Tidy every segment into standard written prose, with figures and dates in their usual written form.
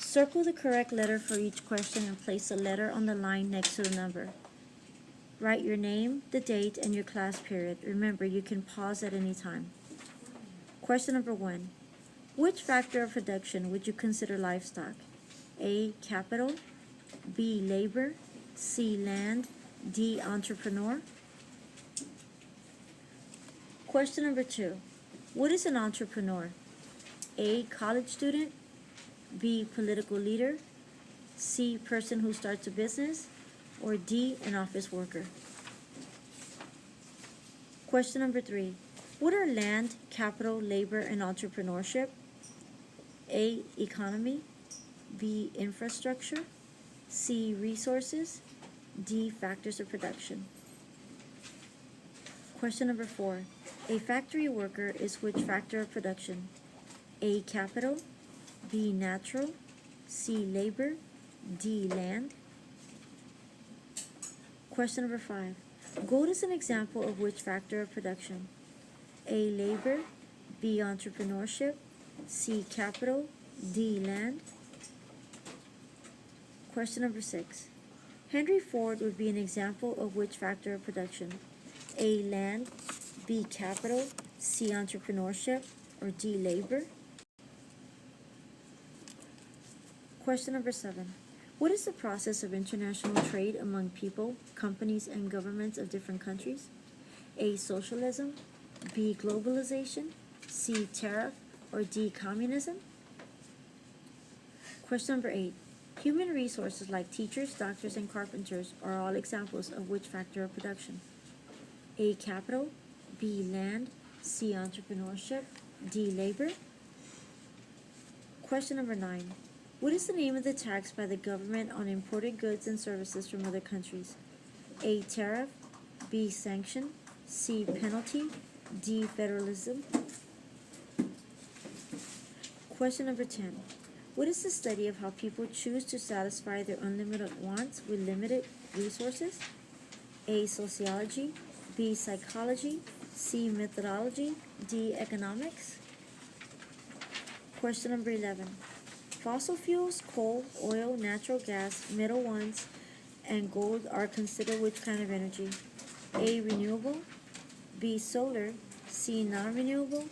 Circle the correct letter for each question and place a letter on the line next to the number. Write your name, the date, and your class period. Remember, you can pause at any time. Question number 1. Which factor of production would you consider livestock? A, capital, B, labor, C, land, D, entrepreneur. Question number 2. What is an entrepreneur? A, college student, B, political leader, C, person who starts a business, or D, an office worker. Question number 3. What are land, capital, labor, and entrepreneurship? A, economy, B, infrastructure, C, resources, D, factors of production. Question number 4. A factory worker is which factor of production? A, capital, B, natural, C, labor, D, land. Question number 5. Gold is an example of which factor of production? A, labor, B, entrepreneurship, C, capital, D, land. Question number 6. Henry Ford would be an example of which factor of production? A, land, B, capital, C, entrepreneurship, or D, labor. Question number 7. What is the process of international trade among people, companies, and governments of different countries? A, socialism, B, globalization, C, tariff, or D, communism? Question number 8. Human resources like teachers, doctors, and carpenters are all examples of which factor of production? A, capital, B, land, C, entrepreneurship, D, labor. Question number 9. What is the name of the tax by the government on imported goods and services from other countries? A, tariff, B, sanction, C, penalty, D, federalism. Question number 10. What is the study of how people choose to satisfy their unlimited wants with limited resources? A, sociology, B, psychology, C, methodology, D, economics. Question number 11. Fossil fuels, coal, oil, natural gas, metal ones, and gold are considered which kind of energy? A, renewable, B, solar, C, non-renewable,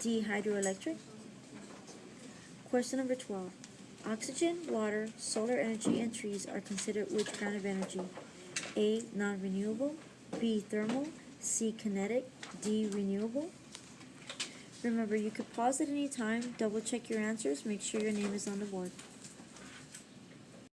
D, hydroelectric. Question number 12. Oxygen, water, solar energy, and trees are considered which kind of energy? A, non-renewable, B, thermal, C, kinetic, D, renewable. Remember, you could pause at any time, double check your answers, make sure your name is on the board.